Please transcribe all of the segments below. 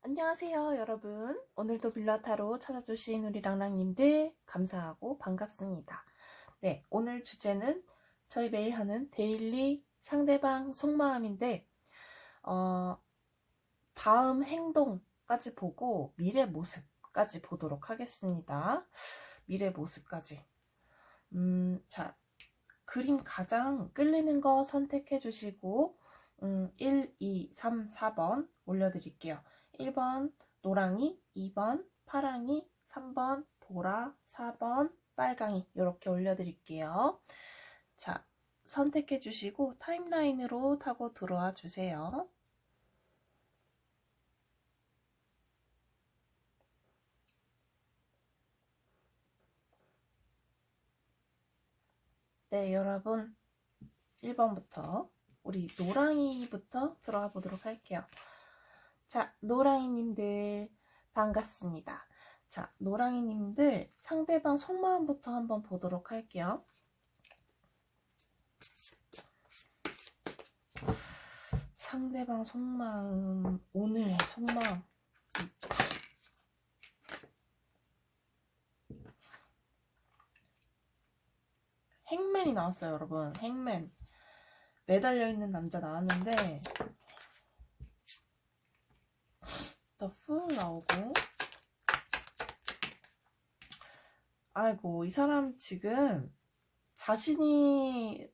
안녕하세요, 여러분. 오늘도 빌라타로 찾아주신 우리 랑랑님들 감사하고 반갑습니다. 네, 오늘 주제는 저희 매일 하는 데일리 상대방 속마음인데 다음 행동까지 보고 미래 모습까지 보도록 하겠습니다. 미래 모습까지. 자, 그림 가장 끌리는 거 선택해 주시고 1, 2, 3, 4번 올려드릴게요. 1번 노랑이, 2번 파랑이, 3번 보라, 4번 빨강이 이렇게 올려드릴게요. 자, 선택해 주시고 타임라인으로 타고 들어와 주세요. 네, 여러분 1번부터 우리 노랑이부터 들어가 보도록 할게요. 자, 노랑이님들 반갑습니다. 자, 노랑이님들 상대방 속마음부터 한번 보도록 할게요. 상대방 속마음, 오늘의 속마음. 행맨이 나왔어요, 여러분. 행맨. 매달려 있는 남자 나왔는데 더 풀 나오고, 아이고, 이 사람 지금 자신이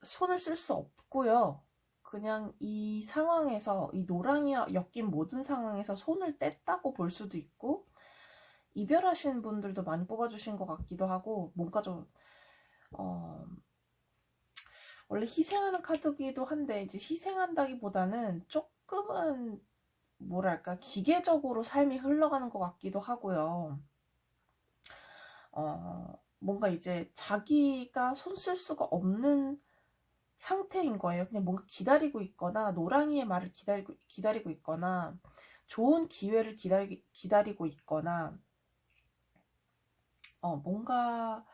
손을 쓸 수 없고요. 그냥 이 상황에서, 이 노랑이 엮인 모든 상황에서 손을 뗐다고 볼 수도 있고, 이별하신 분들도 많이 뽑아주신 것 같기도 하고, 뭔가 좀 원래 희생하는 카드기도 한데, 이제 희생한다기보다는 조금은 뭐랄까 기계적으로 삶이 흘러가는 것 같기도 하고요. 뭔가 이제 자기가 손 쓸 수가 없는 상태인 거예요. 그냥 뭔가 기다리고 있거나 노랑이의 말을 기다리고 있거나 좋은 기회를 기다리고 있거나 뭔가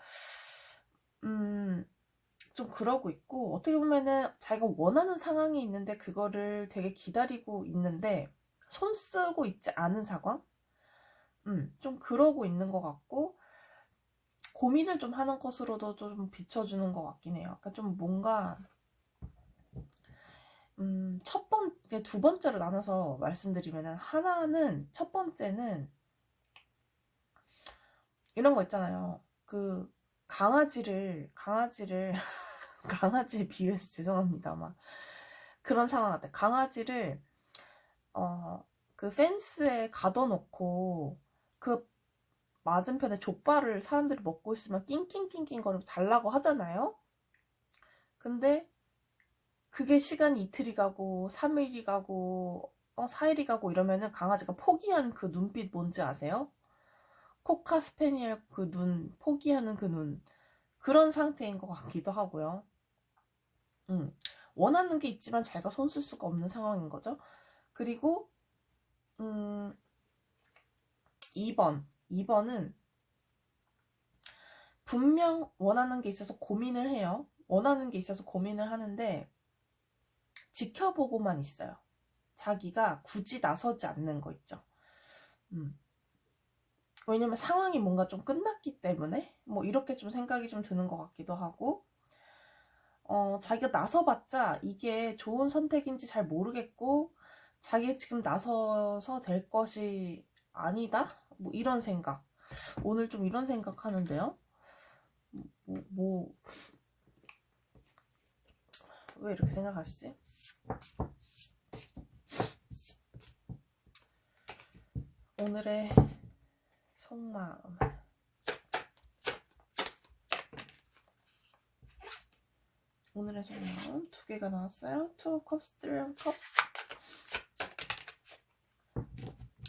좀 그러고 있고, 어떻게 보면은 자기가 원하는 상황이 있는데 그거를 되게 기다리고 있는데 손 쓰고 있지 않은 상황? 좀 그러고 있는 것 같고, 고민을 좀 하는 것으로도 좀 비춰주는 것 같긴 해요. 그러니까 좀 뭔가 두 번째로 나눠서 말씀드리면은, 하나는, 첫 번째는 이런 거 있잖아요. 그 강아지를 강아지에 비유해서 죄송합니다만 그런 상황 같아. 강아지를 그 펜스에 가둬놓고 그 맞은편에 족발을 사람들이 먹고 있으면 낑낑낑낑 거리고 달라고 하잖아요. 근데 그게 시간이 이틀이 가고 3일이 가고 4일이 가고 이러면은 강아지가 포기한 그 눈빛 뭔지 아세요? 코카 스페니엘 그 눈, 포기하는 그 눈. 그런 상태인 것 같기도 하고요. 원하는 게 있지만 자기가 손 쓸 수가 없는 상황인 거죠. 그리고 2번은 분명 원하는 게 있어서 고민을 해요. 원하는 게 있어서 고민을 하는데 지켜보고만 있어요. 자기가 굳이 나서지 않는 거 있죠. 왜냐면 상황이 뭔가 좀 끝났기 때문에 뭐 이렇게 좀 생각이 좀 드는 것 같기도 하고, 자기가 나서봤자 이게 좋은 선택인지 잘 모르겠고 자기 지금 나서서 될 것이 아니다? 뭐 이런 생각. 오늘 좀 이런 생각 하는데요. 왜 이렇게 생각하시지? 오늘의 속마음. 오늘의 속마음 두 개가 나왔어요. Two of Cups, Three of Cups,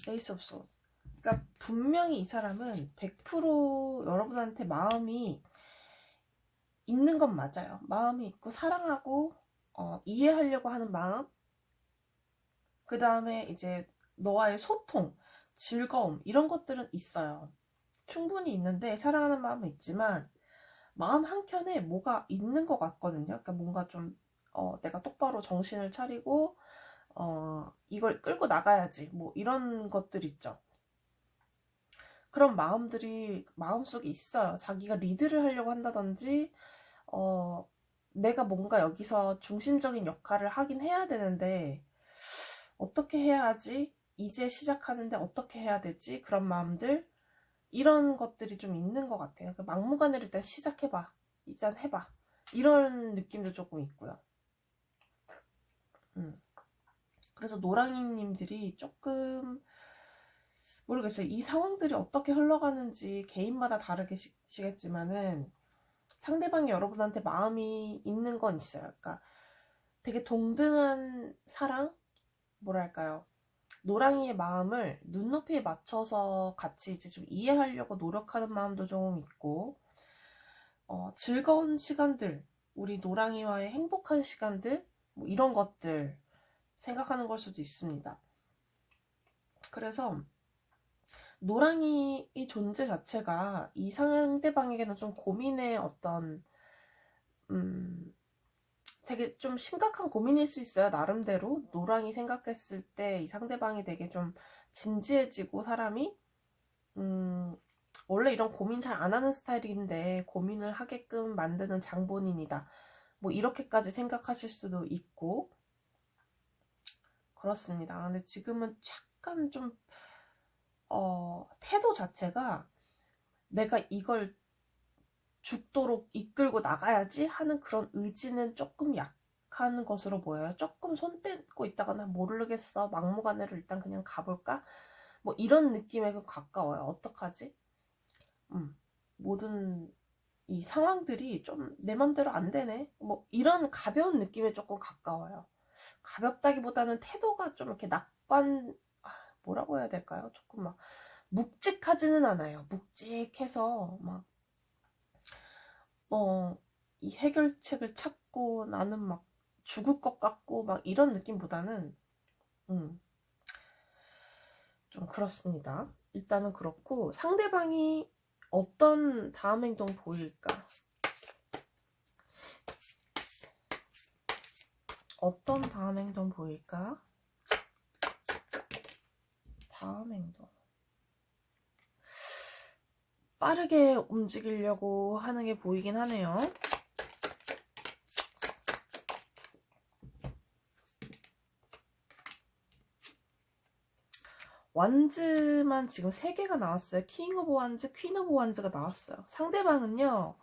Ace of Swords. 그러니까 분명히 이 사람은 100% 여러분한테 마음이 있는 건 맞아요. 마음이 있고 사랑하고 이해하려고 하는 마음, 그 다음에 이제 너와의 소통, 즐거움 이런 것들은 있어요. 충분히 있는데, 사랑하는 마음은 있지만 마음 한켠에 뭐가 있는 것 같거든요. 그러니까 뭔가 좀 내가 똑바로 정신을 차리고 이걸 끌고 나가야지. 뭐 이런 것들 있죠. 그런 마음들이 마음속에 있어요. 자기가 리드를 하려고 한다든지, 내가 뭔가 여기서 중심적인 역할을 하긴 해야 되는데, 어떻게 해야 하지? 이제 시작하는데 어떻게 해야 되지? 그런 마음들, 이런 것들이 좀 있는 것 같아요. 그 막무가내로 일단 시작해봐. 일단 해봐. 이런 느낌도 조금 있고요. 그래서 노랑이님들이 조금, 모르겠어요. 이 상황들이 어떻게 흘러가는지 개인마다 다르시겠지만은, 상대방이 여러분한테 마음이 있는 건 있어요. 그러니까 되게 동등한 사랑? 뭐랄까요. 노랑이의 마음을 눈높이에 맞춰서 같이 이제 좀 이해하려고 노력하는 마음도 좀 있고, 즐거운 시간들, 우리 노랑이와의 행복한 시간들, 뭐 이런 것들 생각하는 걸 수도 있습니다. 그래서 노랑이의 존재 자체가 이 상대방에게는 좀 고민의 어떤 되게 좀 심각한 고민일 수 있어요. 나름대로 노랑이 생각했을 때 이 상대방이 되게 좀 진지해지고 사람이 원래 이런 고민 잘 안 하는 스타일인데 고민을 하게끔 만드는 장본인이다. 뭐 이렇게까지 생각하실 수도 있고 그렇습니다. 근데 지금은 약간 좀 태도 자체가 내가 이걸 죽도록 이끌고 나가야지 하는 그런 의지는 조금 약한 것으로 보여요. 조금 손 떼고 있다가는 모르겠어. 막무가내로 일단 그냥 가볼까? 뭐 이런 느낌에 가까워요. 어떡하지? 모든 이 상황들이 좀 내 맘대로 안 되네. 뭐 이런 가벼운 느낌에 조금 가까워요. 가볍다기보다는 태도가 좀 이렇게 뭐라고 해야 될까요? 조금 막 묵직하지는 않아요. 묵직해서 막 이 해결책을 찾고 나는 막 죽을 것 같고 막 이런 느낌보다는 좀 그렇습니다. 일단은 그렇고 상대방이 어떤 다음 행동 보일까? 어떤 다음 행동 보일까? 다음 행동. 빠르게 움직이려고 하는 게 보이긴 하네요. 완즈만 지금 3개가 나왔어요. 킹 오브 완즈, 퀸 오브 완즈가 나왔어요. 상대방은요,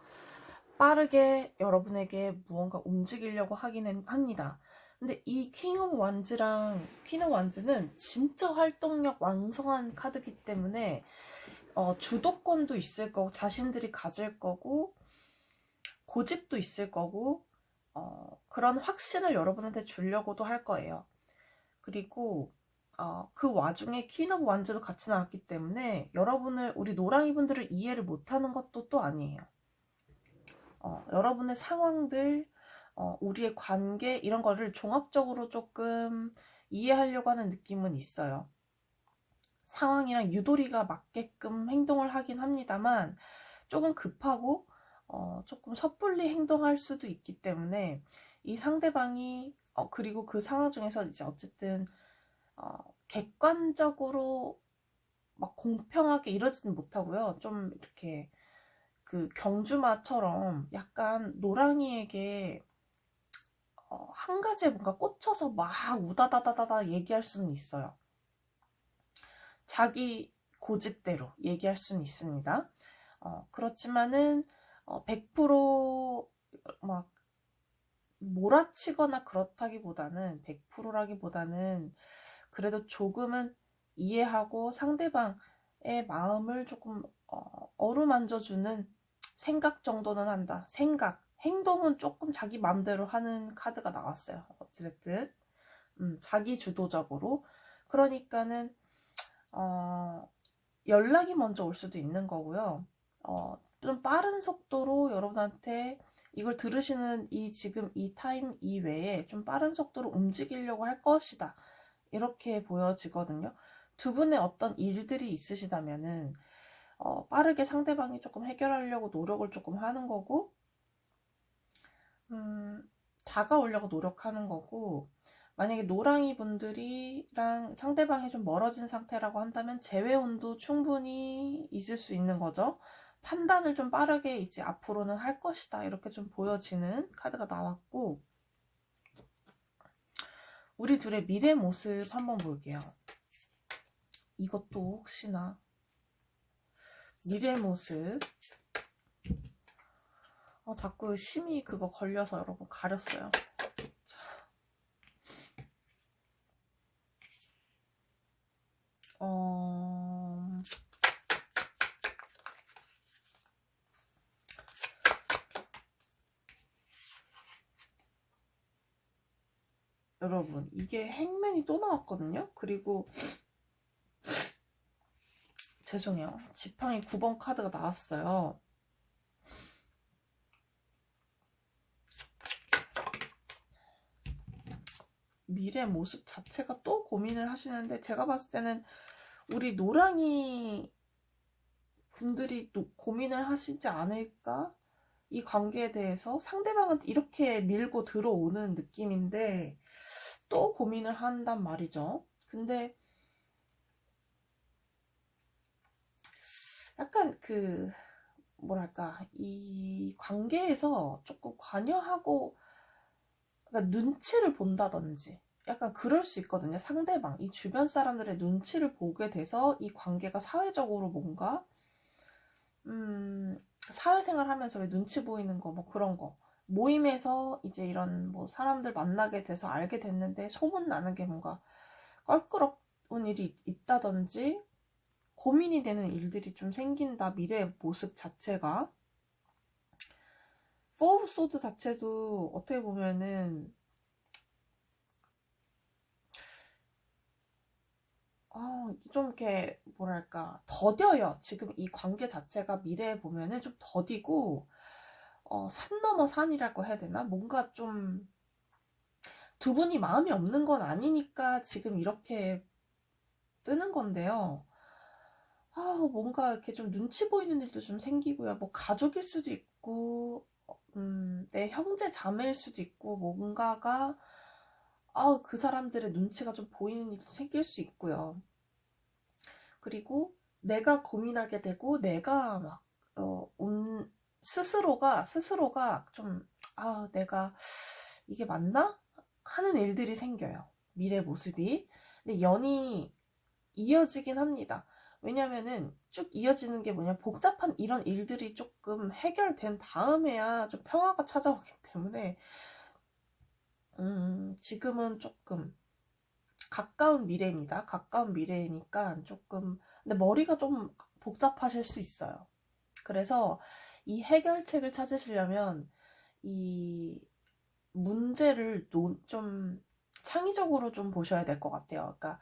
빠르게 여러분에게 무언가 움직이려고 하긴 합니다. 근데 이 킹 오브 완즈랑 퀸 오브 완즈는 진짜 활동력 왕성한 카드이기 때문에 주도권도 있을 거고 자신들이 가질 거고 고집도 있을 거고 그런 확신을 여러분한테 주려고도 할 거예요. 그리고 그 와중에 퀸 오브 완즈도 같이 나왔기 때문에 우리 노랑이 분들을 이해를 못하는 것도 또 아니에요. 여러분의 상황들, 우리의 관계 이런 거를 종합적으로 조금 이해하려고 하는 느낌은 있어요. 상황이랑 유도리가 맞게끔 행동을 하긴 합니다만 조금 급하고 조금 섣불리 행동할 수도 있기 때문에 이 상대방이 그리고 그 상황 중에서 이제 어쨌든 객관적으로 막 공평하게 이러지는 못하고요. 좀 이렇게 그 경주마처럼 약간 노랑이에게 한 가지에 뭔가 꽂혀서 막 우다다다다다 얘기할 수는 있어요. 자기 고집대로 얘기할 수는 있습니다. 그렇지만은 100%막 몰아치거나 그렇다기보다는 100%라기보다는 그래도 조금은 이해하고 상대방의 마음을 조금 어루만져주는 생각 정도는 한다. 행동은 조금 자기 마음대로 하는 카드가 나왔어요. 어찌됐든 자기 주도적으로. 그러니까는 연락이 먼저 올 수도 있는 거고요. 좀 빠른 속도로 여러분한테 이걸 들으시는 지금 이 타임 이외에 좀 빠른 속도로 움직이려고 할 것이다. 이렇게 보여지거든요. 두 분의 어떤 일들이 있으시다면은 빠르게 상대방이 조금 해결하려고 노력을 조금 하는 거고 다가오려고 노력하는 거고 만약에 노랑이 분들이랑 상대방이 좀 멀어진 상태라고 한다면 재회운도 충분히 있을 수 있는 거죠. 판단을 좀 빠르게 이제 앞으로는 할 것이다, 이렇게 좀 보여지는 카드가 나왔고, 우리 둘의 미래 모습 한번 볼게요. 이것도 혹시나 미래 모습, 자꾸 심이 그거 걸려서 여러분 가렸어요. 여러분, 이게 행맨이 또 나왔거든요. 그리고 죄송해요, 지팡이 9번 카드가 나왔어요. 미래 모습 자체가 또 고민을 하시는데, 제가 봤을 때는 우리 노랑이 분들이 또 고민을 하시지 않을까? 이 관계에 대해서 상대방은 이렇게 밀고 들어오는 느낌인데 또 고민을 한단 말이죠. 근데 약간 뭐랄까, 이 관계에서 조금 관여하고, 그러니까 눈치를 본다든지 약간 그럴 수 있거든요. 상대방, 이 주변 사람들의 눈치를 보게 돼서 이 관계가 사회적으로 뭔가 사회생활 하면서 왜 눈치 보이는 거, 뭐 그런 거, 모임에서 이제 이런 뭐 사람들 만나게 돼서 알게 됐는데 소문 나는 게 뭔가 껄끄러운 일이 있다든지 고민이 되는 일들이 좀 생긴다, 미래의 모습 자체가. 포 오브 소드 자체도 어떻게 보면은 좀 이렇게 뭐랄까 더뎌요. 지금 이 관계 자체가 미래에 보면은 좀 더디고, 산 넘어 산이라고 해야 되나? 뭔가 좀 두 분이 마음이 없는 건 아니니까 지금 이렇게 뜨는 건데요. 뭔가 이렇게 좀 눈치 보이는 일도 좀 생기고요. 뭐 가족일 수도 있고, 내 형제 자매일 수도 있고, 뭔가가, 그 사람들의 눈치가 좀 보이는 일도 생길 수 있고요. 그리고 내가 고민하게 되고, 내가 막, 스스로가 좀, 내가 이게 맞나? 하는 일들이 생겨요. 미래 모습이. 근데 연이 이어지긴 합니다. 왜냐면은 쭉 이어지는 게 뭐냐, 복잡한 이런 일들이 조금 해결된 다음에야 좀 평화가 찾아오기 때문에, 지금은 조금 가까운 미래입니다. 가까운 미래니까 조금, 근데 머리가 좀 복잡하실 수 있어요. 그래서 이 해결책을 찾으시려면 이 문제를 좀 창의적으로 좀 보셔야 될 것 같아요. 그러니까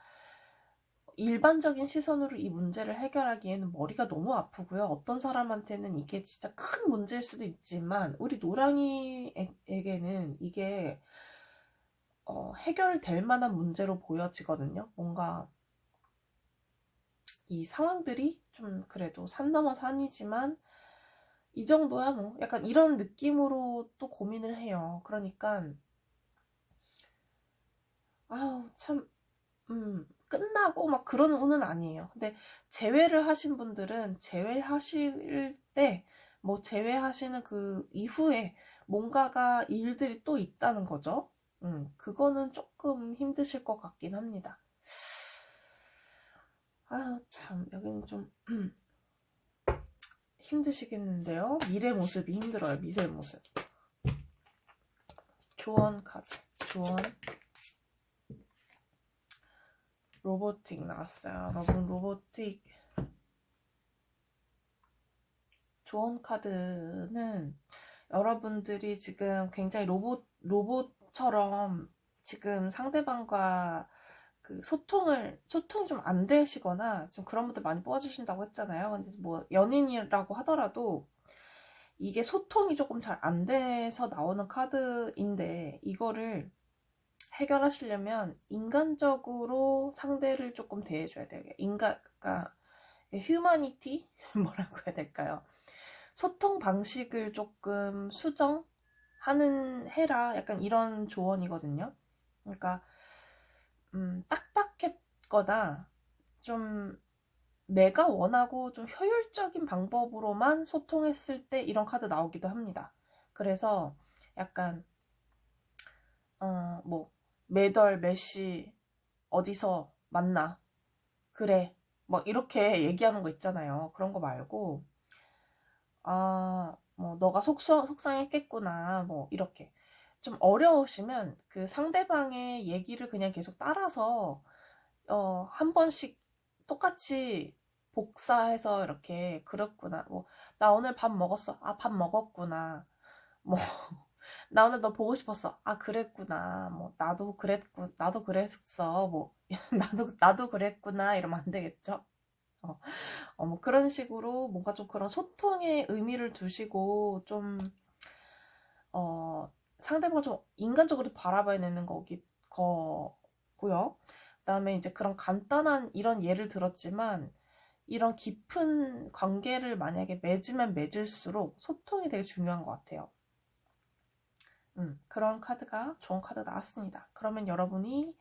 일반적인 시선으로 이 문제를 해결하기에는 머리가 너무 아프고요. 어떤 사람한테는 이게 진짜 큰 문제일 수도 있지만, 우리 노랑이에게는 이게 해결될 만한 문제로 보여지거든요. 뭔가 이 상황들이 좀 그래도 산 넘어 산이지만 이 정도야 뭐, 약간 이런 느낌으로 또 고민을 해요. 그러니까 참, 끝나고 막 그런 운은 아니에요. 근데 재회를 하신 분들은 재회하실 때, 뭐 재회하시는 그 이후에 뭔가가 일들이 또 있다는 거죠. 그거는 조금 힘드실 것 같긴 합니다. 참, 여기는 좀 힘드시겠는데요. 미래 모습이 힘들어요. 미래 모습. 조언 카드, 조언. 로보틱 나왔어요. 여러분, 로보틱 조언 카드는 여러분들이 지금 굉장히 로봇처럼 지금 상대방과 그 소통이 좀 안 되시거나, 지금 그런 분들 많이 뽑아주신다고 했잖아요. 근데 뭐 연인이라고 하더라도 이게 소통이 조금 잘 안 돼서 나오는 카드인데, 이거를 해결하시려면 인간적으로 상대를 조금 대해줘야 돼요. 그러니까 휴머니티? 뭐라고 해야 될까요? 소통 방식을 조금 수정하는 해라, 약간 이런 조언이거든요. 그러니까 딱딱했거나 좀 내가 원하고 좀 효율적인 방법으로만 소통했을 때 이런 카드 나오기도 합니다. 그래서 약간 뭐 매달 몇 시 어디서 만나 그래 뭐 이렇게 얘기하는 거 있잖아요. 그런 거 말고 뭐 너가 속상했겠구나 뭐 이렇게 좀 어려우시면 그 상대방의 얘기를 그냥 계속 따라서 한 번씩 똑같이 복사해서 이렇게 그랬구나 뭐 나 오늘 밥 먹었어 밥 먹었구나 뭐 나 오늘 너 보고 싶었어 그랬구나 뭐 나도 그랬어 뭐 나도 그랬구나 이러면 안 되겠죠. 뭐 그런 식으로 뭔가 좀 그런 소통의 의미를 두시고 좀 상대방을 좀 인간적으로 바라봐야 되는 거고요. 그다음에 이제 그런 간단한 이런 예를 들었지만 이런 깊은 관계를 만약에 맺으면 맺을수록 소통이 되게 중요한 것 같아요. 그런 카드가 좋은 카드 나왔습니다. 그러면 여러분이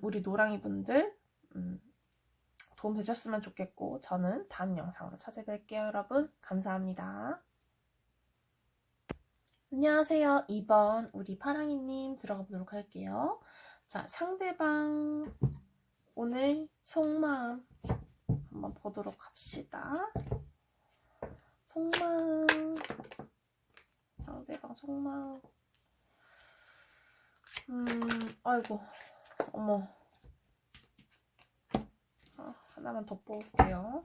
우리 노랑이 분들 도움 되셨으면 좋겠고 저는 다음 영상으로 찾아뵐게요. 여러분 감사합니다. 안녕하세요. 2번 우리 파랑이님 들어가 보도록 할게요. 자, 상대방 오늘 속마음 한번 보도록 합시다. 속마음 상대방 속마음 아이고 어머 하나만 더 뽑을게요.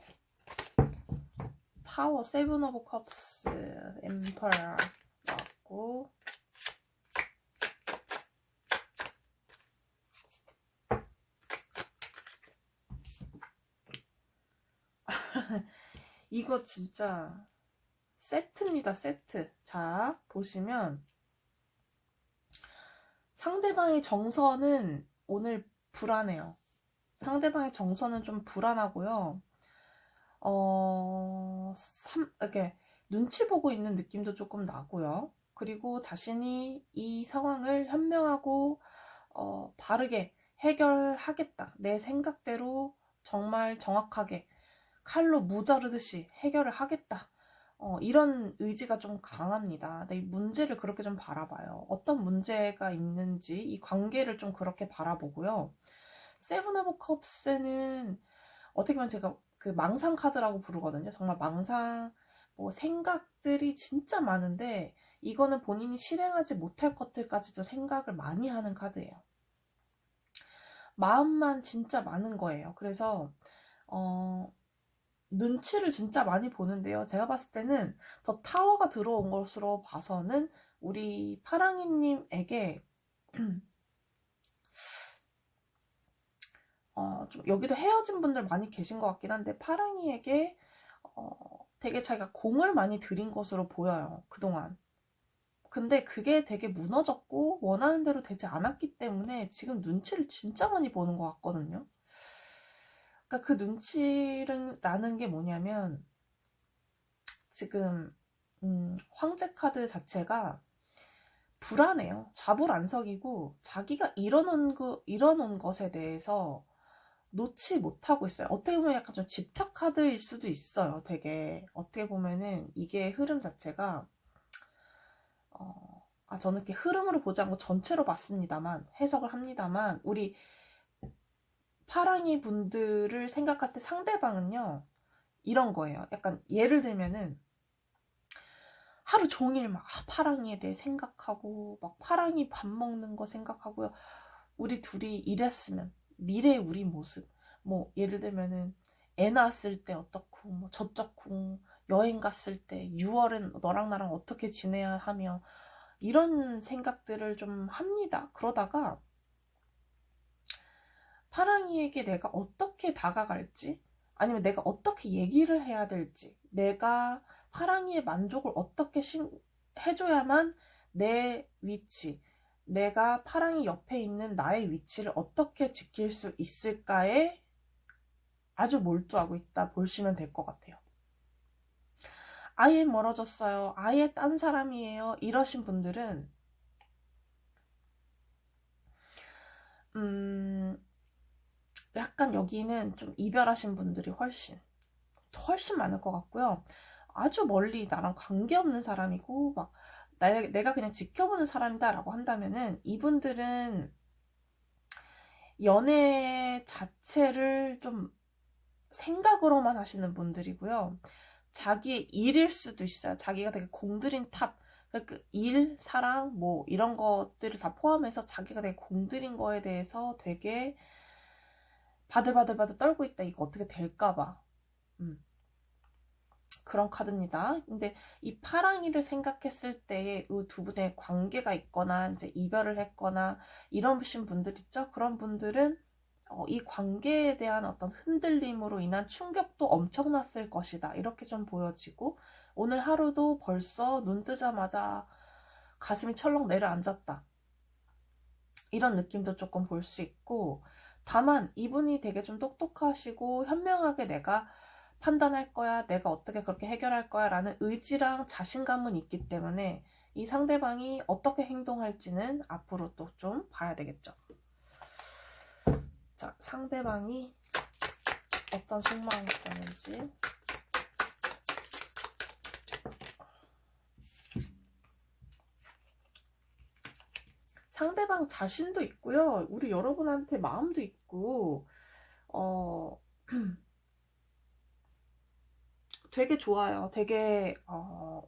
타워 세븐 오브 컵스 엠퍼러 나왔고 이거 진짜 세트입니다. 세트. 자 보시면 상대방의 정서는 오늘 불안해요. 상대방의 정서는 좀 불안하고요. 이렇게 눈치 보고 있는 느낌도 조금 나고요. 그리고 자신이 이 상황을 현명하고 바르게 해결하겠다. 내 생각대로 정말 정확하게 칼로 무자르듯이 해결을 하겠다. 이런 의지가 좀 강합니다. 내 문제를 그렇게 좀 바라봐요. 어떤 문제가 있는지 이 관계를 좀 그렇게 바라보고요. 세븐 오브 컵스는 어떻게 보면 제가 그 망상 카드라고 부르거든요. 정말 망상 뭐 생각들이 진짜 많은데 이거는 본인이 실행하지 못할 것들까지도 생각을 많이 하는 카드예요. 마음만 진짜 많은 거예요. 그래서 눈치를 진짜 많이 보는데요. 제가 봤을 때는 더 타워가 들어온 것으로 봐서는 우리 파랑이님에게 좀 여기도 헤어진 분들 많이 계신 것 같긴 한데 파랑이에게 되게 자기가 공을 많이 들인 것으로 보여요. 그동안. 근데 그게 되게 무너졌고 원하는 대로 되지 않았기 때문에 지금 눈치를 진짜 많이 보는 것 같거든요. 그러니까 그 눈치라는 게 뭐냐면 지금 황제 카드 자체가 불안해요. 좌불안석이고 자기가 이뤄놓은 것에 대해서 놓지 못하고 있어요. 어떻게 보면 약간 좀 집착 카드일 수도 있어요. 되게 어떻게 보면은 이게 흐름 자체가 저는 이렇게 흐름으로 보지 않고 전체로 봤습니다만 해석을 합니다만 우리 파랑이 분들을 생각할 때 상대방은요 이런 거예요. 약간 예를 들면은 하루 종일 막 파랑이에 대해 생각하고 막 파랑이 밥 먹는 거 생각하고요. 우리 둘이 이랬으면 미래의 우리 모습 뭐 예를 들면은 애 낳았을 때 어떻고 뭐 저쩌고 여행 갔을 때 6월엔 너랑 나랑 어떻게 지내야 하며 이런 생각들을 좀 합니다. 그러다가 파랑이에게 내가 어떻게 다가갈지 아니면 내가 어떻게 얘기를 해야 될지 내가 파랑이의 만족을 어떻게 해줘야만 내 위치 내가 파랑이 옆에 있는 나의 위치를 어떻게 지킬 수 있을까에 아주 몰두하고 있다 보시면 될 것 같아요. 아예 멀어졌어요. 아예 딴 사람이에요. 이러신 분들은 약간 여기는 좀 이별하신 분들이 훨씬 많을 것 같고요. 아주 멀리 나랑 관계없는 사람이고, 막, 내가 그냥 지켜보는 사람이다 라고 한다면은, 이분들은 연애 자체를 좀 생각으로만 하시는 분들이고요. 자기의 일일 수도 있어요. 자기가 되게 공들인 탑, 그러니까 그 일, 사랑, 뭐 이런 것들을 다 포함해서 자기가 되게 공들인 거에 대해서 되게 바들바들 떨고 있다. 이거 어떻게 될까봐. 그런 카드입니다. 근데 이 파랑이를 생각했을 때에 이 두 분의 관계가 있거나 이제 이별을 했거나 이러신 분들 있죠? 그런 분들은 이 관계에 대한 어떤 흔들림으로 인한 충격도 엄청났을 것이다. 이렇게 좀 보여지고 오늘 하루도 벌써 눈 뜨자마자 가슴이 철렁 내려앉았다. 이런 느낌도 조금 볼 수 있고 다만 이분이 되게 좀 똑똑하시고 현명하게 내가 판단할 거야, 내가 어떻게 그렇게 해결할 거야 라는 의지랑 자신감은 있기 때문에 이 상대방이 어떻게 행동할지는 앞으로 또 좀 봐야 되겠죠. 자, 상대방이 어떤 속마음이 있었는지. 상대방 자신도 있고요. 우리 여러분한테 마음도 있고 되게 좋아요. 되게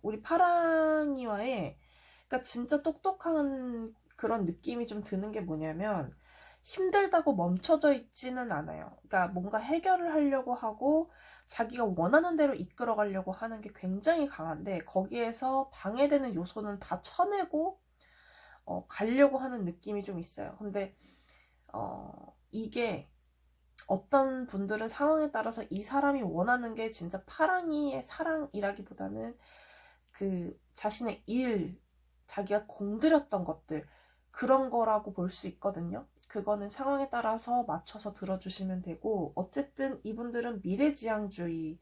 우리 파랑이와의 그러니까 진짜 똑똑한 그런 느낌이 좀 드는 게 뭐냐면 힘들다고 멈춰져 있지는 않아요. 그러니까 뭔가 해결을 하려고 하고 자기가 원하는 대로 이끌어 가려고 하는 게 굉장히 강한데 거기에서 방해되는 요소는 다 쳐내고 가려고 하는 느낌이 좀 있어요. 근데 이게 어떤 분들은 상황에 따라서 이 사람이 원하는 게 진짜 파랑이의 사랑이라기보다는 그 자신의 일, 자기가 공들였던 것들 그런 거라고 볼 수 있거든요. 그거는 상황에 따라서 맞춰서 들어주시면 되고 어쨌든 이분들은 미래지향주의,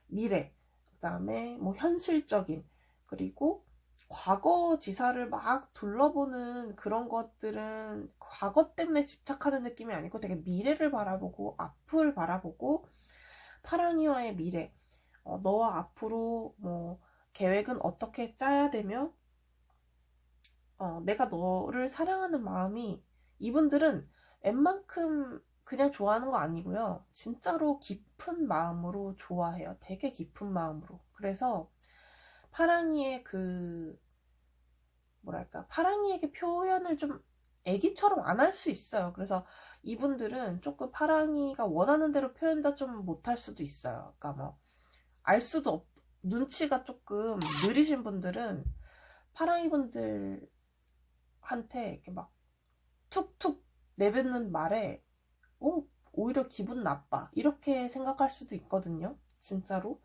미래, 그 다음에 뭐 현실적인 그리고 과거 지사를 막 둘러보는 그런 것들은 과거 때문에 집착하는 느낌이 아니고 되게 미래를 바라보고 앞을 바라보고 파랑이와의 미래 너와 앞으로 뭐 계획은 어떻게 짜야 되며 내가 너를 사랑하는 마음이 이분들은 웬만큼 그냥 좋아하는 거 아니고요. 진짜로 깊은 마음으로 좋아해요. 되게 깊은 마음으로. 그래서 파랑이의 그 뭐랄까 파랑이에게 표현을 좀 애기처럼 안 할 수 있어요. 그래서 이분들은 조금 파랑이가 원하는 대로 표현도 좀 못할 수도 있어요. 그러니까 뭐 알 수도 눈치가 조금 느리신 분들은 파랑이 분들한테 이렇게 막 툭툭 내뱉는 말에 오히려 기분 나빠 이렇게 생각할 수도 있거든요. 진짜로.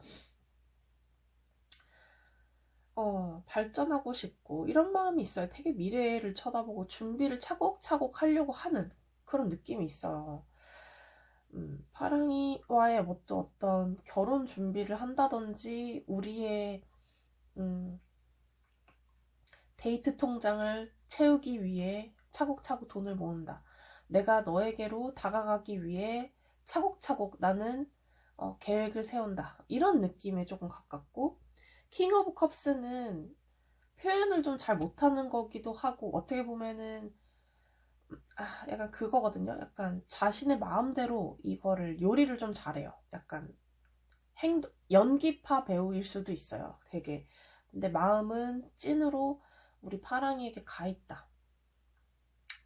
발전하고 싶고 이런 마음이 있어요. 되게 미래를 쳐다보고 준비를 차곡차곡 하려고 하는 그런 느낌이 있어요. 파랑이와의 어떤 결혼 준비를 한다든지 우리의 데이트 통장을 채우기 위해 차곡차곡 돈을 모은다. 내가 너에게로 다가가기 위해 차곡차곡 나는 계획을 세운다. 이런 느낌에 조금 가깝고 킹 오브 컵스는 표현을 좀 잘 못하는 거기도 하고 어떻게 보면은 약간 그거거든요. 약간 자신의 마음대로 이거를 요리를 좀 잘해요. 약간 연기파 배우일 수도 있어요. 되게. 근데 마음은 찐으로 우리 파랑이에게 가 있다.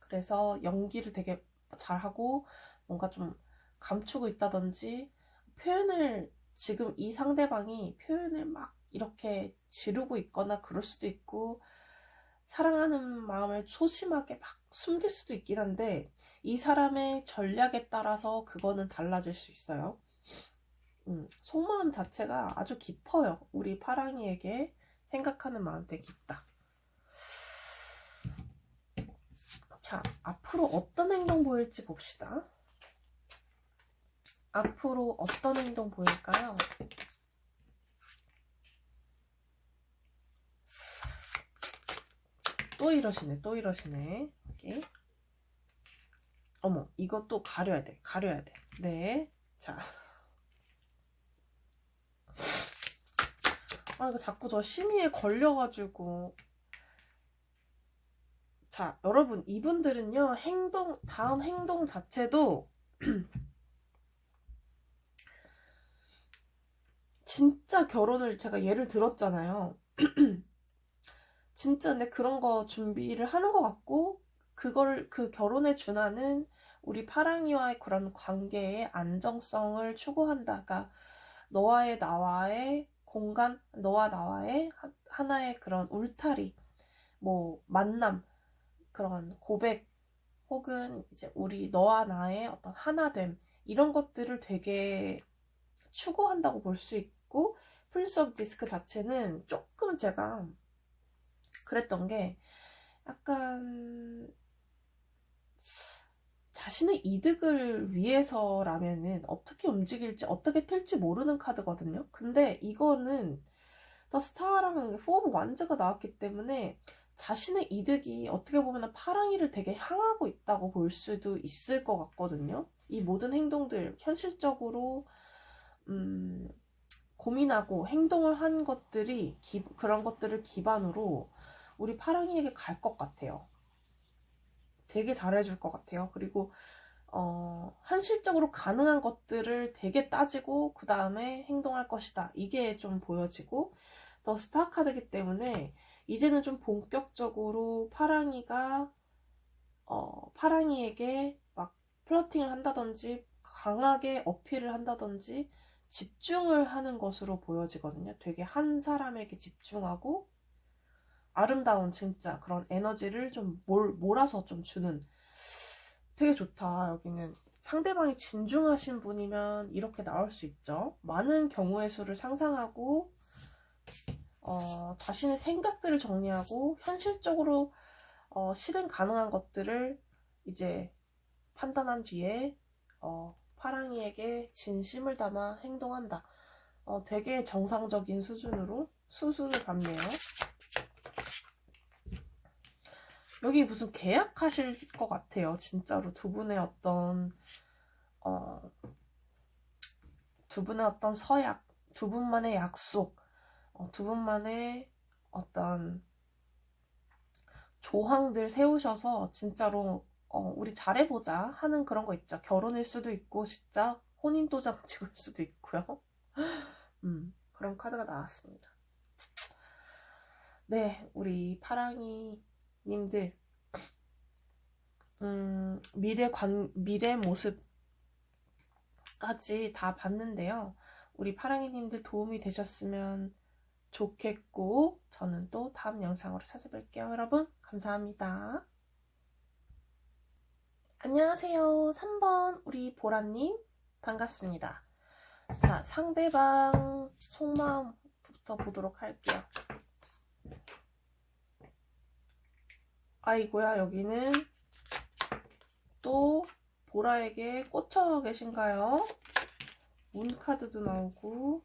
그래서 연기를 되게 잘하고 뭔가 좀 감추고 있다든지 표현을 지금 이 상대방이 표현을 막 이렇게 지르고 있거나 그럴 수도 있고 사랑하는 마음을 소심하게 막 숨길 수도 있긴 한데 이 사람의 전략에 따라서 그거는 달라질 수 있어요. 속마음 자체가 아주 깊어요. 우리 파랑이에게 생각하는 마음 되게 깊다. 자, 앞으로 어떤 행동 보일지 봅시다. 앞으로 어떤 행동 보일까요? 또 이러시네. 여기. 어머, 이것도 가려야 돼. 가려야 돼. 네. 자. 아, 이거 자꾸 저 심의에 걸려가지고. 자, 여러분, 이분들은요, 다음 행동 자체도 진짜 결혼을 제가 예를 들었잖아요. 진짜 근데 그런 거 준비를 하는 것 같고, 그 결혼에 준하는 우리 파랑이와의 그런 관계의 안정성을 추구한다가, 너와 나와의 공간, 너와 나와의 하나의 그런 울타리, 뭐, 만남, 그런 고백, 혹은 이제 우리 너와 나의 어떤 하나됨, 이런 것들을 되게 추구한다고 볼 수 있고, 프린스 오브 디스크 자체는 조금 제가 그랬던 게 약간 자신의 이득을 위해서라면은 어떻게 움직일지 어떻게 튈지 모르는 카드거든요. 근데 이거는 더 스타랑 포 오브 완즈가 나왔기 때문에 자신의 이득이 어떻게 보면 파랑이를 되게 향하고 있다고 볼 수도 있을 것 같거든요. 이 모든 행동들 현실적으로 고민하고 행동을 한 것들이 그런 것들을 기반으로 우리 파랑이에게 갈 것 같아요. 되게 잘해줄 것 같아요. 그리고 현실적으로 가능한 것들을 되게 따지고 그 다음에 행동할 것이다. 이게 좀 보여지고, 더 스타 카드이기 때문에 이제는 좀 본격적으로 파랑이에게 막 플러팅을 한다든지 강하게 어필을 한다든지 집중을 하는 것으로 보여지거든요. 되게 한 사람에게 집중하고 아름다운 진짜 그런 에너지를 좀 몰아서 좀 주는, 되게 좋다. 여기는 상대방이 진중하신 분이면 이렇게 나올 수 있죠. 많은 경우의 수를 상상하고 자신의 생각들을 정리하고 현실적으로 실행 가능한 것들을 이제 판단한 뒤에 파랑이에게 진심을 담아 행동한다. 되게 정상적인 수순을 밟네요. 여기 무슨 계약하실 것 같아요. 진짜로 두 분의 어떤 서약, 두 분만의 약속, 두 분만의 어떤 조항들 세우셔서 진짜로 우리 잘해보자 하는 그런 거 있죠. 결혼일 수도 있고 진짜 혼인도장 찍을 수도 있고요. 그런 카드가 나왔습니다. 네, 우리 파랑이 님들 미래 모습까지 다 봤는데요. 우리 파랑이 님들 도움이 되셨으면 좋겠고, 저는 또 다음 영상으로 찾아뵐게요. 여러분 감사합니다. 안녕하세요. 3번 우리 보라님 반갑습니다. 자, 상대방 속마음부터 보도록 할게요. 아이고야, 여기는 또 보라에게 꽂혀 계신가요? 문 카드도 나오고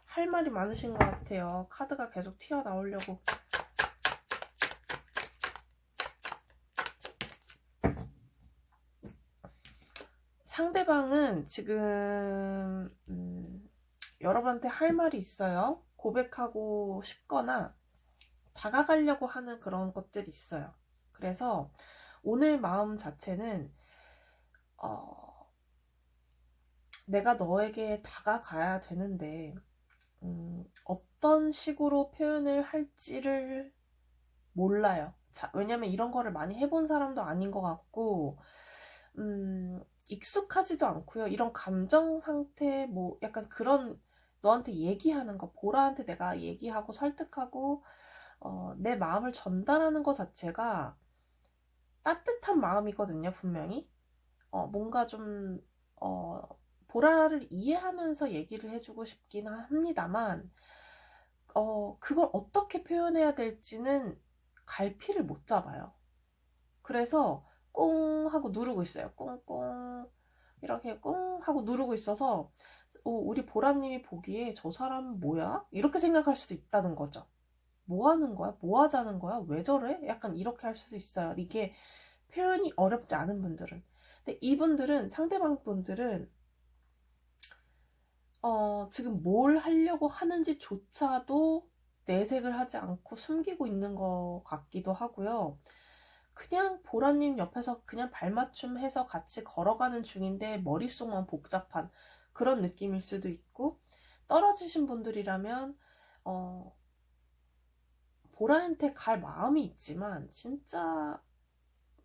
할 말이 많으신 것 같아요. 카드가 계속 튀어나오려고. 상대방은 지금 여러분한테 할 말이 있어요. 고백하고 싶거나 다가가려고 하는 그런 것들이 있어요. 그래서 오늘 마음 자체는 내가 너에게 다가가야 되는데 어떤 식으로 표현을 할지를 몰라요. 왜냐면 이런 거를 많이 해본 사람도 아닌 것 같고 익숙하지도 않고요. 이런 감정 상태, 뭐 약간 그런 너한테 얘기하는 거, 보라한테 내가 얘기하고 설득하고 내 마음을 전달하는 것 자체가 따뜻한 마음이거든요. 분명히 뭔가 좀 보라를 이해하면서 얘기를 해주고 싶긴 합니다만 그걸 어떻게 표현해야 될지는 갈피를 못 잡아요. 그래서 꽁 하고 누르고 있어요. 꽁꽁 이렇게 꽁 하고 누르고 있어서 우리 보라님이 보기에 저 사람 뭐야? 이렇게 생각할 수도 있다는 거죠. 뭐 하는 거야? 뭐 하자는 거야? 왜 저래? 약간 이렇게 할 수도 있어요. 이게 표현이 어렵지 않은 분들은. 근데 이분들은, 상대방 분들은 지금 뭘 하려고 하는지조차도 내색을 하지 않고 숨기고 있는 것 같기도 하고요. 그냥 보라님 옆에서 그냥 발맞춤 해서 같이 걸어가는 중인데 머릿속만 복잡한 그런 느낌일 수도 있고, 떨어지신 분들이라면 보라한테 갈 마음이 있지만 진짜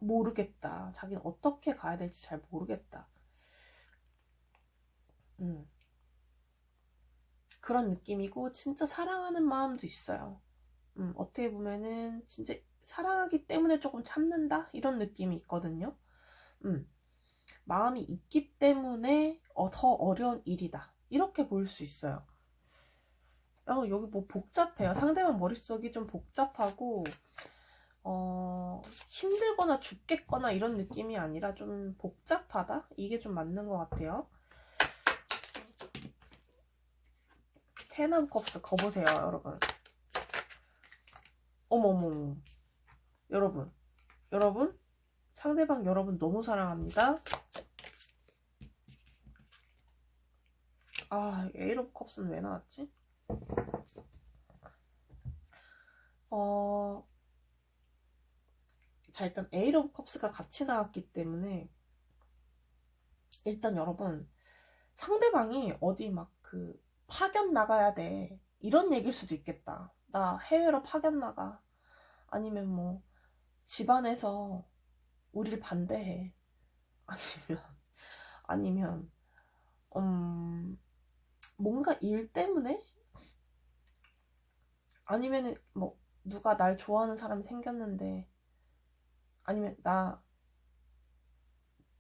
모르겠다. 자기는 어떻게 가야 될지 잘 모르겠다. 그런 느낌이고, 진짜 사랑하는 마음도 있어요. 어떻게 보면은 진짜 사랑하기 때문에 조금 참는다? 이런 느낌이 있거든요. 마음이 있기 때문에 더 어려운 일이다. 이렇게 볼 수 있어요. 여기 뭐 복잡해요. 상대방 머릿속이 좀 복잡하고, 힘들거나 죽겠거나 이런 느낌이 아니라 좀 복잡하다? 이게 좀 맞는 것 같아요. 테넌컵스 거보세요, 여러분. 어머머. 여러분, 상대방 여러분 너무 사랑합니다. 에이트 오브 컵스는 왜 나왔지? 자, 일단 에이트 오브 컵스가 같이 나왔기 때문에, 일단 여러분, 상대방이 어디 막 파견 나가야 돼, 이런 얘기일 수도 있겠다. 나 해외로 파견 나가. 아니면 뭐 집안에서 우리를 반대해. 아니면 뭔가 일 때문에, 아니면은 뭐 누가 날 좋아하는 사람이 생겼는데, 아니면 나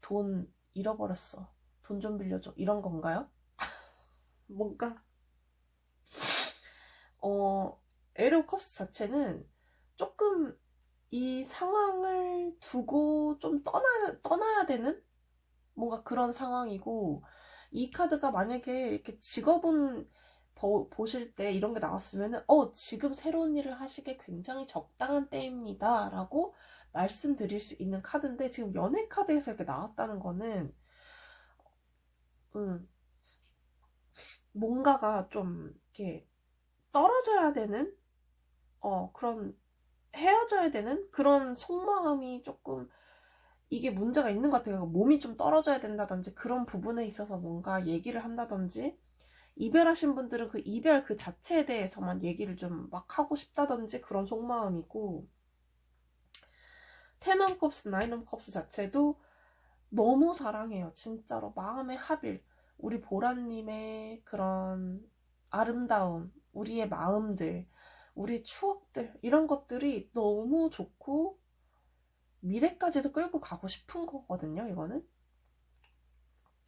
돈 잃어버렸어, 돈 좀 빌려줘, 이런 건가요? 뭔가 에이트 오브 컵스 자체는 조금 이 상황을 두고 좀 떠나야 되는 뭔가 그런 상황이고, 이 카드가 만약에 이렇게 직업은 보실 때 이런 게 나왔으면은 지금 새로운 일을 하시기에 굉장히 적당한 때입니다 라고 말씀드릴 수 있는 카드인데, 지금 연애 카드에서 이렇게 나왔다는 거는 뭔가가 좀 이렇게 떨어져야 되는 그런, 헤어져야 되는 그런 속마음이 조금, 이게 문제가 있는 것 같아요. 몸이 좀 떨어져야 된다든지 그런 부분에 있어서 뭔가 얘기를 한다든지, 이별하신 분들은 그 이별 그 자체에 대해서만 얘기를 좀 막 하고 싶다든지 그런 속마음이고, 텐 오브 컵스, 나인 오브 컵스 자체도 너무 사랑해요. 진짜로 마음의 합일, 우리 보라님의 그런 아름다움, 우리의 마음들, 우리의 추억들, 이런 것들이 너무 좋고 미래까지도 끌고 가고 싶은 거거든요, 이거는.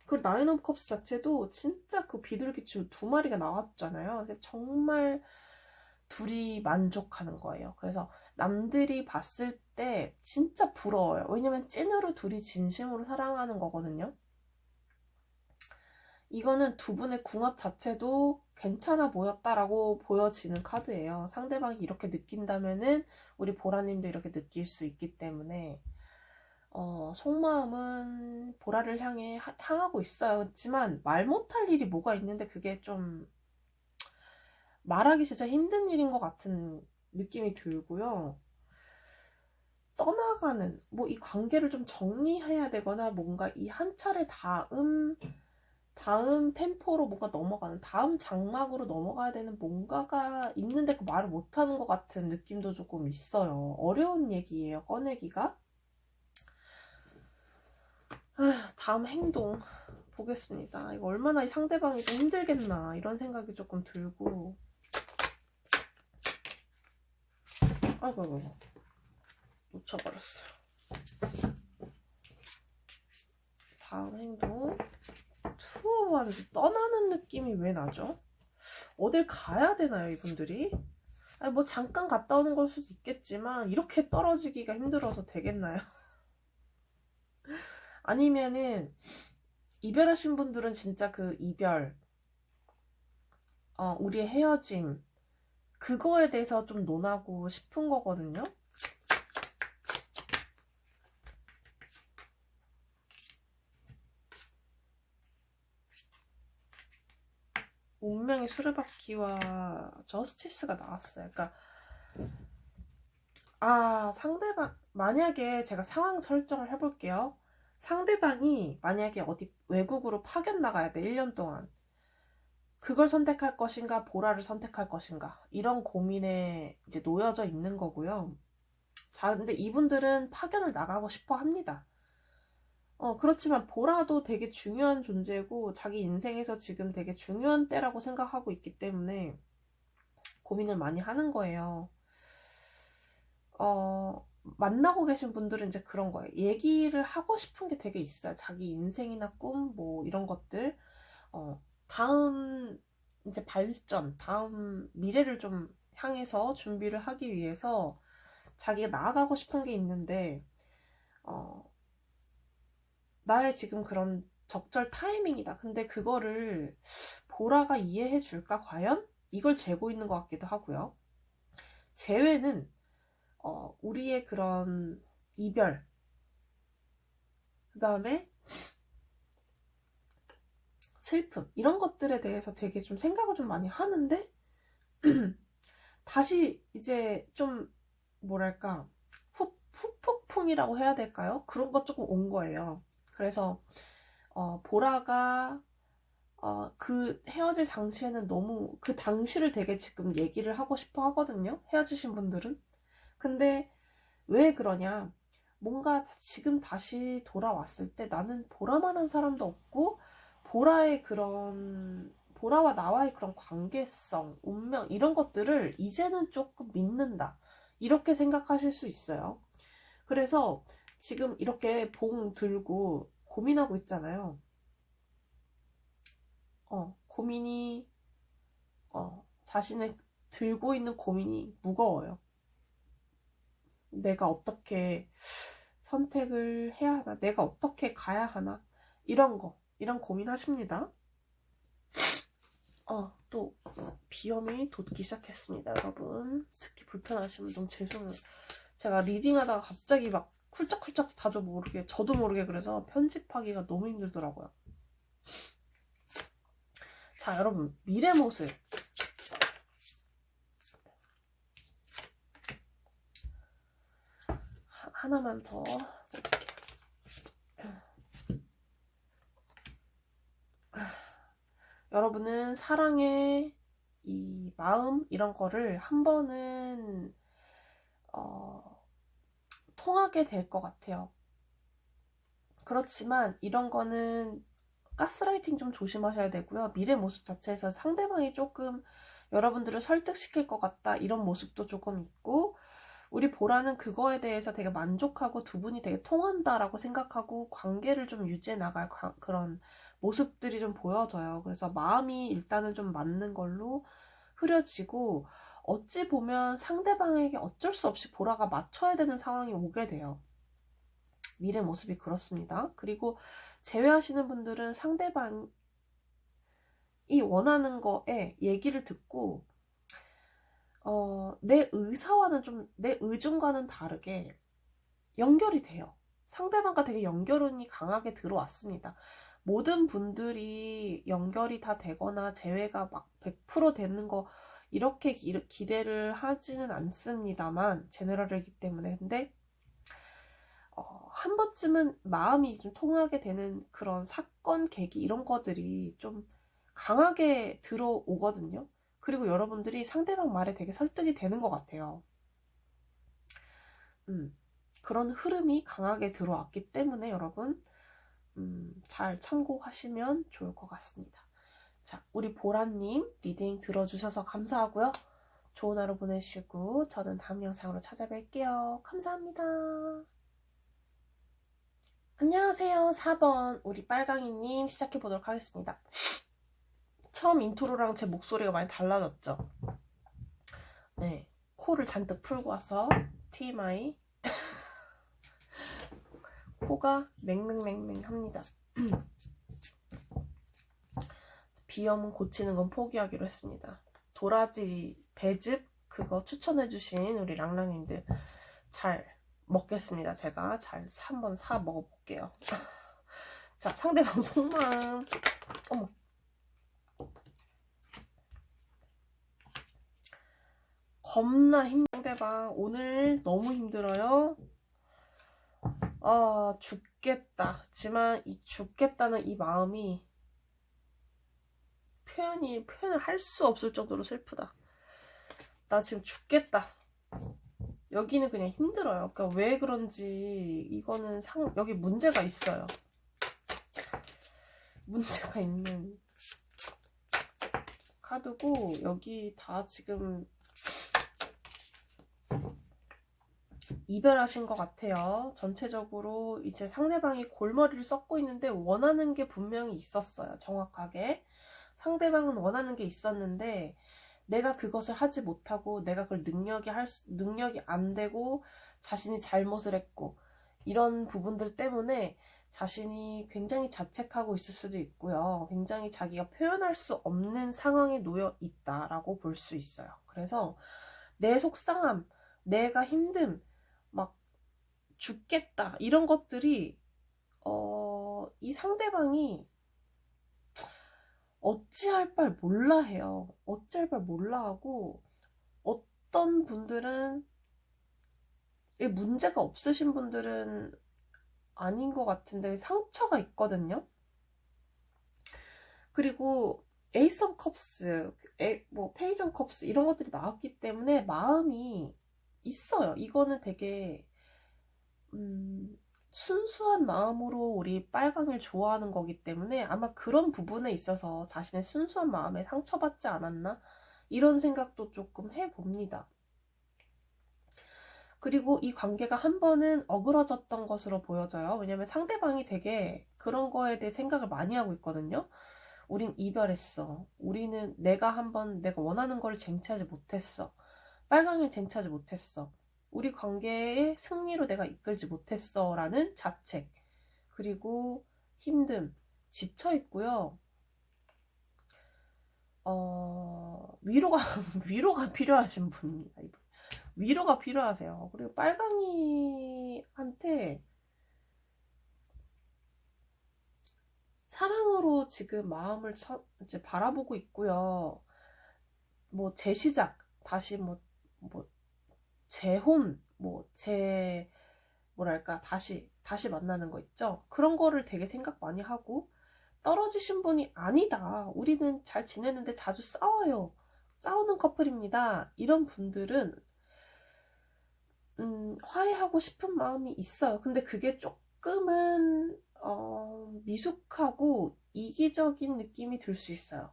그리고 나인 오브 컵스 자체도 진짜 그 비둘기치 두 마리가 나왔잖아요. 근데 정말 둘이 만족하는 거예요. 그래서 남들이 봤을 때 진짜 부러워요. 왜냐면 찐으로 둘이 진심으로 사랑하는 거거든요. 이거는 두 분의 궁합 자체도 괜찮아 보였다라고 보여지는 카드예요. 상대방이 이렇게 느낀다면은 우리 보라님도 이렇게 느낄 수 있기 때문에, 속마음은 보라를 향해 향하고 있어요. 그렇지만 말 못할 일이 뭐가 있는데, 그게 좀 말하기 진짜 힘든 일인 것 같은 느낌이 들고요. 떠나가는, 뭐 이 관계를 좀 정리해야 되거나, 뭔가 이 한 차례 다음 템포로 뭔가 넘어가는, 다음 장막으로 넘어가야 되는 뭔가가 있는데 그 말을 못하는 것 같은 느낌도 조금 있어요. 어려운 얘기예요, 꺼내기가. 다음 행동 보겠습니다. 이거 얼마나 이 상대방이 좀 힘들겠나, 이런 생각이 조금 들고. 아이고, 놓쳐버렸어요. 다음 행동, 투어 완즈, 떠나는 느낌이 왜 나죠? 어딜 가야 되나요, 이분들이? 아니, 뭐 잠깐 갔다 오는 걸 수도 있겠지만 이렇게 떨어지기가 힘들어서 되겠나요? 아니면은 이별하신 분들은 진짜 그 이별, 우리의 헤어짐, 그거에 대해서 좀 논하고 싶은 거거든요. 운명의 수레바퀴와 저스티스가 나왔어요. 그러니까 상대방, 만약에 제가 상황 설정을 해볼게요. 상대방이 만약에 어디 외국으로 파견 나가야 돼, 1년 동안. 그걸 선택할 것인가, 보라를 선택할 것인가, 이런 고민에 이제 놓여져 있는 거고요. 자, 근데 이분들은 파견을 나가고 싶어 합니다. 그렇지만 보라도 되게 중요한 존재고, 자기 인생에서 지금 되게 중요한 때라고 생각하고 있기 때문에 고민을 많이 하는 거예요. 만나고 계신 분들은 이제 그런 거예요. 얘기를 하고 싶은 게 되게 있어요. 자기 인생이나 꿈, 뭐, 이런 것들. 다음, 이제 발전, 다음 미래를 좀 향해서 준비를 하기 위해서 자기가 나아가고 싶은 게 있는데, 나의 지금 그런 적절 타이밍이다. 근데 그거를 보라가 이해해 줄까, 과연? 이걸 재고 있는 것 같기도 하고요. 재회는, 우리의 그런 이별, 그 다음에 슬픔, 이런 것들에 대해서 되게 좀 생각을 좀 많이 하는데, 다시 이제 좀, 뭐랄까, 후폭풍이라고 해야 될까요? 그런 거 조금 온 거예요. 그래서, 보라가, 그 헤어질 당시에는 너무, 그 당시를 되게 지금 얘기를 하고 싶어 하거든요. 헤어지신 분들은. 근데, 왜 그러냐? 뭔가 지금 다시 돌아왔을 때 나는 보라만한 사람도 없고, 보라와 나와의 그런 관계성, 운명, 이런 것들을 이제는 조금 믿는다. 이렇게 생각하실 수 있어요. 그래서 지금 이렇게 봉 들고 고민하고 있잖아요. 고민이, 자신의 들고 있는 고민이 무거워요. 내가 어떻게 선택을 해야 하나? 내가 어떻게 가야 하나? 이런 고민하십니다. 또 비염이 돋기 시작했습니다, 여러분. 듣기 불편하시면 너무 죄송해요. 제가 리딩하다가 갑자기 막 쿨짝쿨짝 저도 모르게 그래서 편집하기가 너무 힘들더라고요. 자, 여러분, 미래 모습. 하나만 더 볼게요. 여러분은 사랑의 이 마음, 이런 거를 한 번은 통하게 될 것 같아요. 그렇지만 이런 거는 가스라이팅 좀 조심하셔야 되고요. 미래 모습 자체에서 상대방이 조금 여러분들을 설득시킬 것 같다, 이런 모습도 조금 있고, 우리 보라는 그거에 대해서 되게 만족하고 두 분이 되게 통한다라고 생각하고 관계를 좀 유지해 나갈 그런 모습들이 좀 보여져요. 그래서 마음이 일단은 좀 맞는 걸로 흐려지고, 어찌 보면 상대방에게 어쩔 수 없이 보라가 맞춰야 되는 상황이 오게 돼요. 미래 모습이 그렇습니다. 그리고 제외하시는 분들은 상대방이 원하는 거에 얘기를 듣고, 내 의사와는 좀, 내 의중과는 다르게 연결이 돼요. 상대방과 되게 연결운이 강하게 들어왔습니다. 모든 분들이 연결이 다 되거나 재회가 막 100% 되는 거, 이렇게 기대를 하지는 않습니다만, 제너럴이기 때문에. 근데 한 번쯤은 마음이 좀 통하게 되는 그런 사건, 계기, 이런 것들이 좀 강하게 들어오거든요. 그리고 여러분들이 상대방 말에 되게 설득이 되는 것 같아요. 그런 흐름이 강하게 들어왔기 때문에 여러분, 잘 참고하시면 좋을 것 같습니다. 자, 우리 보라님 리딩 들어주셔서 감사하고요. 좋은 하루 보내시고 저는 다음 영상으로 찾아뵐게요. 감사합니다. 안녕하세요. 4번 우리 빨강이님 시작해보도록 하겠습니다. 처음 인트로랑 제 목소리가 많이 달라졌죠? 네, 코를 잔뜩 풀고 와서 TMI. 코가 맹맹맹맹합니다. 비염은 고치는 건 포기하기로 했습니다. 도라지 배즙 그거 추천해주신 우리 랑랑님들 잘 먹겠습니다. 제가 잘 한번 사 먹어볼게요. 자, 상대방 속마음. 어머. 겁나 힘든 상대방. 오늘 너무 힘들어요. 죽겠다. 하지만 이 죽겠다는 이 마음이 표현을 할 수 없을 정도로 슬프다. 나 지금 죽겠다. 여기는 그냥 힘들어요. 그러니까 왜 그런지 이거는 여기 문제가 있어요. 문제가 있는 카드고, 여기 다 지금 이별하신 것 같아요. 전체적으로 이제 상대방이 골머리를 썩고 있는데 원하는 게 분명히 있었어요. 정확하게 상대방은 원하는 게 있었는데 내가 그것을 하지 못하고, 내가 그걸 능력이 안 되고, 자신이 잘못을 했고, 이런 부분들 때문에 자신이 굉장히 자책하고 있을 수도 있고요. 굉장히 자기가 표현할 수 없는 상황에 놓여 있다라고 볼 수 있어요. 그래서 내 속상함, 내가 힘듦, 막 죽겠다, 이런 것들이 이 상대방이 어찌할 바를 몰라 해요. 어찌할 바를 몰라 하고, 어떤 분들은, 문제가 없으신 분들은 아닌 것 같은데 상처가 있거든요. 그리고 에이스 오브 컵스, 뭐 페이지 오브 컵스 이런 것들이 나왔기 때문에 마음이 있어요. 이거는 되게 순수한 마음으로 우리 빨강을 좋아하는 거기 때문에 아마 그런 부분에 있어서 자신의 순수한 마음에 상처받지 않았나, 이런 생각도 조금 해봅니다. 그리고 이 관계가 한 번은 어그러졌던 것으로 보여져요. 왜냐면 상대방이 되게 그런 거에 대해 생각을 많이 하고 있거든요. 우린 이별했어. 내가 원하는 걸 쟁취하지 못했어. 빨강을 쟁취하지 못했어. 우리 관계의 승리로 내가 이끌지 못했어. 라는 자책. 그리고 힘듦, 지쳐 있고요. 위로가 필요하신 분입니다. 이분. 위로가 필요하세요. 그리고 빨강이한테 사랑으로 지금 마음을 이제 바라보고 있고요. 뭐 재시작, 다시 재혼, 뭐랄까, 다시 만나는 거 있죠. 그런 거를 되게 생각 많이 하고, 떨어지신 분이 아니다, 우리는 잘 지내는데 자주 싸워요, 싸우는 커플입니다, 이런 분들은 화해하고 싶은 마음이 있어요. 근데 그게 조금은 미숙하고 이기적인 느낌이 들 수 있어요,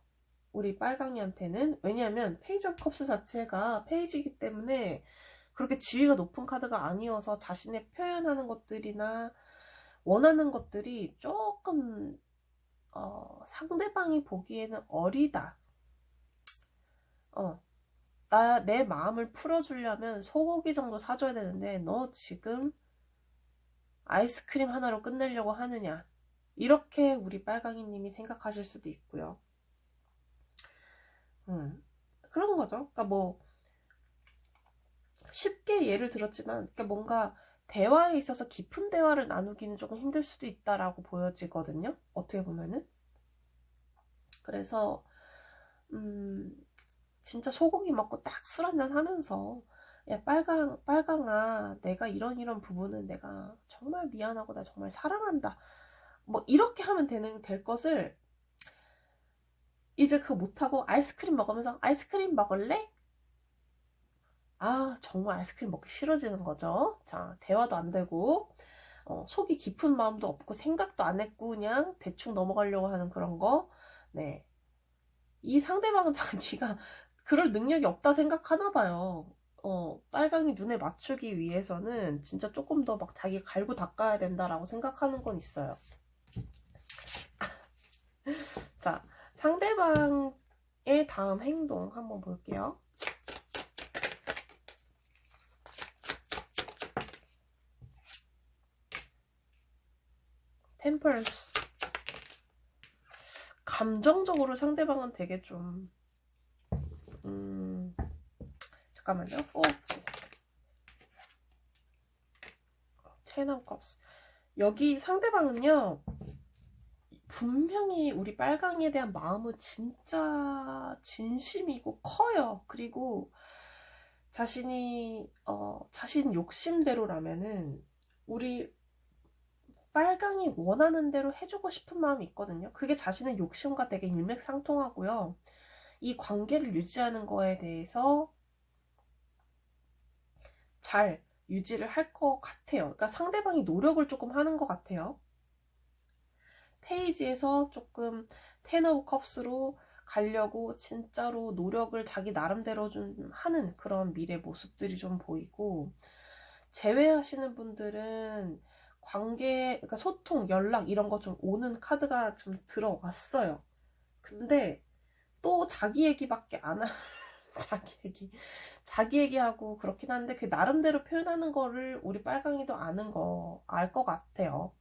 우리 빨강이한테는. 왜냐하면 페이지 오브 컵스 자체가 페이지이기 때문에 그렇게 지위가 높은 카드가 아니어서 자신의 표현하는 것들이나 원하는 것들이 조금 상대방이 보기에는 어리다. 내 마음을 풀어주려면 소고기 정도 사줘야 되는데 너 지금 아이스크림 하나로 끝내려고 하느냐, 이렇게 우리 빨강이님이 생각하실 수도 있고요. 그런 거죠. 그러니까 뭐 쉽게 예를 들었지만, 그러니까 뭔가 대화에 있어서 깊은 대화를 나누기는 조금 힘들 수도 있다라고 보여지거든요, 어떻게 보면은. 그래서 진짜 소고기 먹고 딱 술 한잔 하면서, 야 빨강아, 내가 이런 부분은 내가 정말 미안하고 나 정말 사랑한다, 뭐 이렇게 하면 될 것을, 이제 그거 못하고 아이스크림 먹으면서 아이스크림 먹을래? 정말 아이스크림 먹기 싫어지는 거죠. 자, 대화도 안 되고, 속이 깊은 마음도 없고, 생각도 안 했고, 그냥 대충 넘어가려고 하는 그런 거. 네. 이 상대방은 자기가 그럴 능력이 없다 생각하나 봐요. 빨강이 눈에 맞추기 위해서는 진짜 조금 더 막 자기 갈고 닦아야 된다라고 생각하는 건 있어요. 자, 상대방의 다음 행동 한번 볼게요. 템퍼런스. 감정적으로 상대방은 되게 좀 잠깐만요. Ten of Cups. 여기 상대방은요, 분명히 우리 빨강이에 대한 마음은 진짜 진심이고 커요. 그리고 자신 욕심대로라면은 우리 빨강이 원하는 대로 해주고 싶은 마음이 있거든요. 그게 자신의 욕심과 되게 일맥상통하고요. 이 관계를 유지하는 거에 대해서 잘 유지를 할 것 같아요. 그러니까 상대방이 노력을 조금 하는 것 같아요. 페이지에서 조금 텐 오브 컵스로 가려고 진짜로 노력을 자기 나름대로 좀 하는 그런 미래 모습들이 좀 보이고, 제외하시는 분들은 관계, 그러니까 소통, 연락 이런 거 좀 오는 카드가 좀 들어왔어요. 근데 또 자기 얘기밖에 안 하, 자기 얘기하고 그렇긴 한데 그 나름대로 표현하는 거를 우리 빨강이도 알 것 같아요.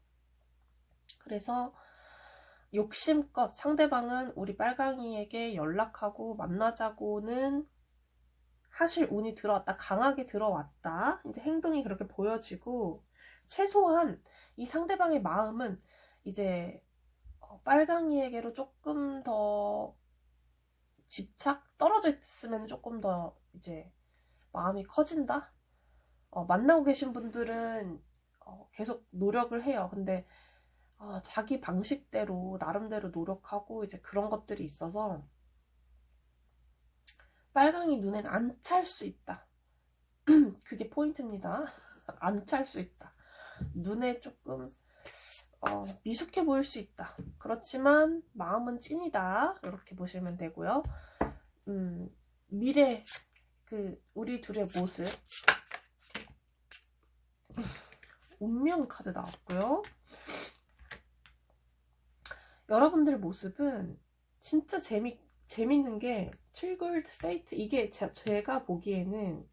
그래서 욕심껏 상대방은 우리 빨강이에게 연락하고 만나자고는 하실 운이 들어왔다. 강하게 들어왔다. 이제 행동이 그렇게 보여지고, 최소한 이 상대방의 마음은 이제 빨강이에게로 조금 더 집착? 떨어져 있으면 조금 더 이제 마음이 커진다? 만나고 계신 분들은 계속 노력을 해요. 근데 자기 방식대로 나름대로 노력하고 이제 그런 것들이 있어서 빨강이 눈엔 안 찰 수 있다. 그게 포인트입니다. 안 찰 수 있다. 눈에 조금 미숙해 보일 수 있다. 그렇지만 마음은 찐이다. 이렇게 보시면 되고요. 미래 우리 둘의 모습, 운명 카드 나왔고요. 여러분들의 모습은 진짜 재밌는 게 Triggered Fate, 이게 제가 보기에는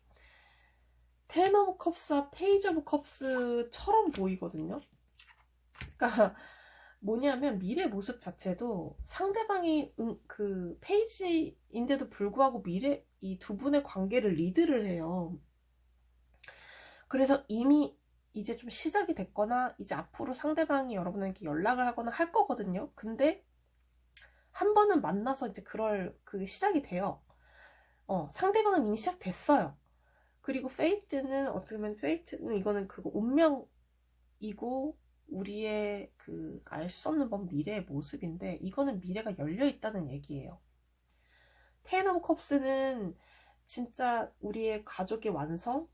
텐 오브 컵스와 페이지 오브 컵스처럼 보이거든요. 그러니까 뭐냐면 미래 모습 자체도 상대방이 그 페이지인데도 불구하고 이 두 분의 관계를 리드를 해요. 그래서 이미 이제 좀 시작이 됐거나 이제 앞으로 상대방이 여러분에게 연락을 하거나 할 거거든요. 근데 한 번은 만나서 이제 그 시작이 돼요. 상대방은 이미 시작됐어요. 그리고 페이트는 이거는 그거 운명이고 우리의 알 수 없는 먼 미래의 모습인데, 이거는 미래가 열려 있다는 얘기예요. 텐 오브 컵스는 진짜 우리의 가족의 완성,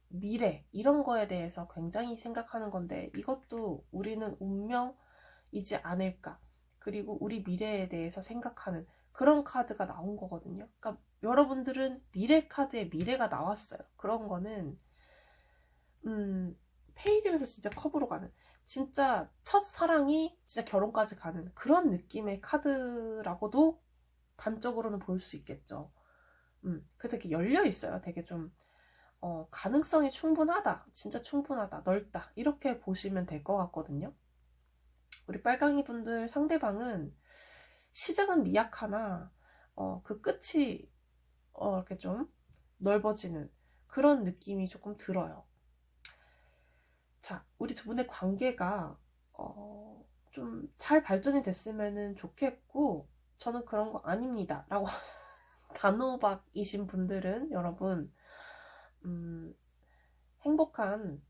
미래 이런 거에 대해서 굉장히 생각하는 건데, 이것도 우리는 운명이지 않을까, 그리고 우리 미래에 대해서 생각하는 그런 카드가 나온 거거든요. 그러니까 여러분들은 미래 카드에 미래가 나왔어요. 그런 거는 페이지에서 진짜 컵으로 가는, 진짜 첫사랑이 진짜 결혼까지 가는 그런 느낌의 카드라고도 단적으로는 볼 수 있겠죠. 그래서 되게 열려 있어요. 되게 좀 가능성이 충분하다, 진짜 충분하다, 넓다, 이렇게 보시면 될 것 같거든요. 우리 빨강이 분들 상대방은 시작은 미약하나 그 끝이 이렇게 좀 넓어지는 그런 느낌이 조금 들어요. 자, 우리 두 분의 관계가 좀 잘 발전이 됐으면 좋겠고, 저는 그런 거 아닙니다 라고 단호박이신 분들은 여러분 행복한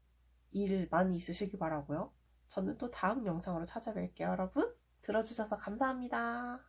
일 많이 있으시길 바라고요. 저는 또 다음 영상으로 찾아뵐게요. 여러분 들어주셔서 감사합니다.